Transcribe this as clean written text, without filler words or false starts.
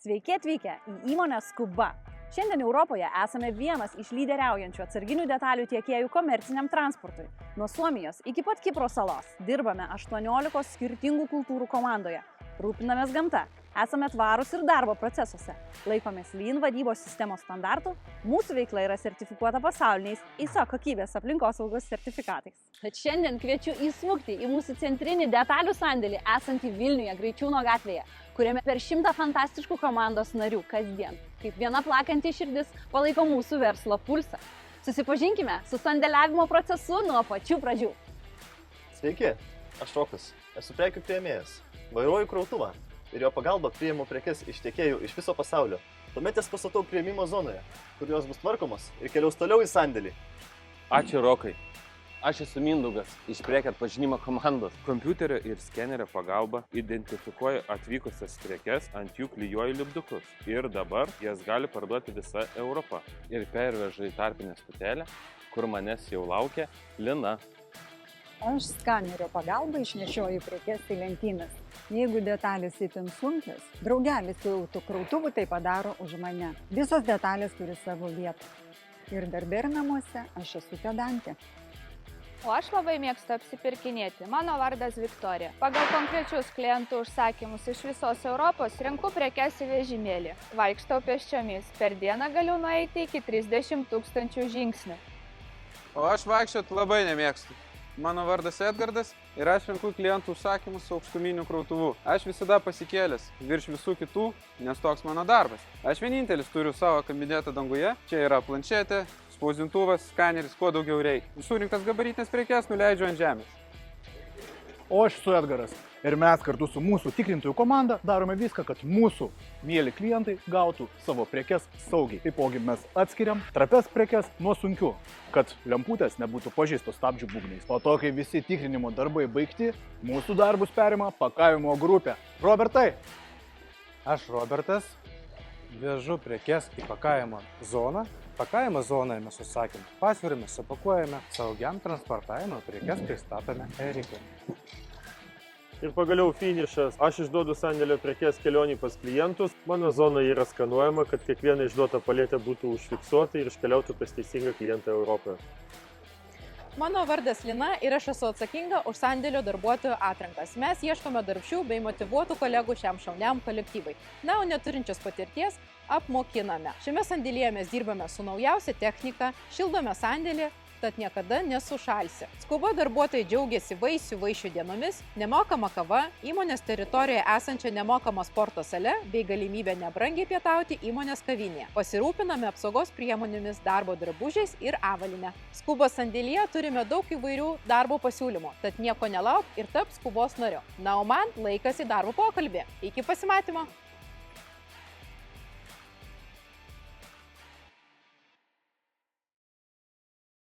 Sveiki atvykę į įmonę Skuba. Šiandien Europoje esame vienas iš lyderiaujančių atsarginių detalių tiekėjų komerciniam transportui. Nuo Suomijos iki pat Kipro salos dirbame 18 skirtingų kultūrų komandoje. Rūpinamės gamta, esame tvarūs ir darbo procesuose, laikomės Lean vadybos sistemos standartų, mūsų veikla yra sertifikuota pasauliniais ISO kokybės aplinkosaugos sertifikatais. Tad šiandien kviečiu įsmukti į mūsų centrinį detalių sandėlį esantį Vilniuje Graičiūno gatvėje, kuriame per 100 fantastiškų komandos narių kasdien, kaip viena plakanti širdis, palaiko mūsų verslo pulsą. Susipažinkime su sandėliavimo procesu nuo pačių pradžių. Sveiki, aš Rokas, esu prekių priėmėjas. Vairuoju krautuvą ir jo pagalba priimu prekes iš tiekėjų iš viso pasaulio. Tuomet jas pastatau priėmimo zonoje, kur jos bus tvarkomos ir keliaus toliau į sandėlį. Ačiū Rokai. Aš esu Mindaugas iš prekių atpažinimo komandos. Kompiuterio ir skenerio pagalba identifikuoju atvykusias prekes, ant jų klijuoju lipdukus. Ir dabar jas gali parduoti visa Europa. Ir pervežu į tarpinę stotelę, kur manęs jau laukia Lina. Aš skanerio pagalba išnešioju prekes į lentynas. Jeigu detalės itin sunkios, draugelis su autokrautuvu tai padaro už mane. Visos detalės turi savo vietą. Ir darbe ir namuose aš esu pedantė. O aš labai mėgstu apsipirkinėti. Mano vardas Viktorija. Pagal konkrečius klientų užsakymus iš visos Europos renku prekes į vežimėlį. Vaikštau pėsčiomis. Per dieną galiu nueiti iki 30 000 žingsnių. O aš vaikščioti labai nemėgstu. Mano vardas Edgardas ir aš renku klientų užsakymus su aukštuminiu krautuvu. Aš visada pasikėlęs virš visų kitų, nes toks mano darbas. Aš vienintelis turiu savo kabinetą danguje. Čia yra planšetė, spausdintuvas, skaneris, kuo daugiau reikia. Surinktas gabaritines prekes nuleidžiu ant žemės. O aš esu Edgaras ir mes kartu su mūsų tikrintojų komanda darome viską, kad mūsų mieli klientai gautų savo prekes saugiai. Taipogi mes atskiriam trapias prekes nuo sunkių, kad lemputės nebūtų pažeistos stabdžių būgnais. Po to, kai visi tikrinimo darbai baigti, mūsų darbus perima pakavimo grupė. Robertai! Aš Robertas, vežu prekes į pakavimo zoną. Pakavimo zonoje mes užsakėme pasvirime, supakuojame, saugiam transportavimo prekes pristatome Erikai. Ir pagaliau finišas. Aš išduodu sandėlio prekes kelionį pas klientus. Mano zona yra skanuojama, kad kiekviena išduota paletė būtų užfiksuota ir iškeliautų pas teisingą klientą Europoje. Mano vardas Lina ir aš esu atsakinga už sandėlio darbuotojų atrankas. Mes ieškome darbščių bei motyvuotų kolegų šiam šauniam kolektyvui. Na, o neturinčios patirties apmokiname. Šiame sandėlyje mes dirbame su naujausia technika, šildome sandėlį, tad niekada nesušalsi. Skuba darbuotojai džiaugiasi vaišių dienomis, nemokama kava, įmonės teritorijoje esančia nemokama sporto sale bei galimybė nebrangiai pietauti įmonės kavinėje. Pasirūpiname apsaugos priemonėmis, darbo drabužiais ir avalyne. Skubos sandėlyje turime daug įvairių darbo pasiūlymų, tad nieko nelauk ir tap Skubos nariu. Na, o man laikas į darbo pokalbį. Iki pasimatymo!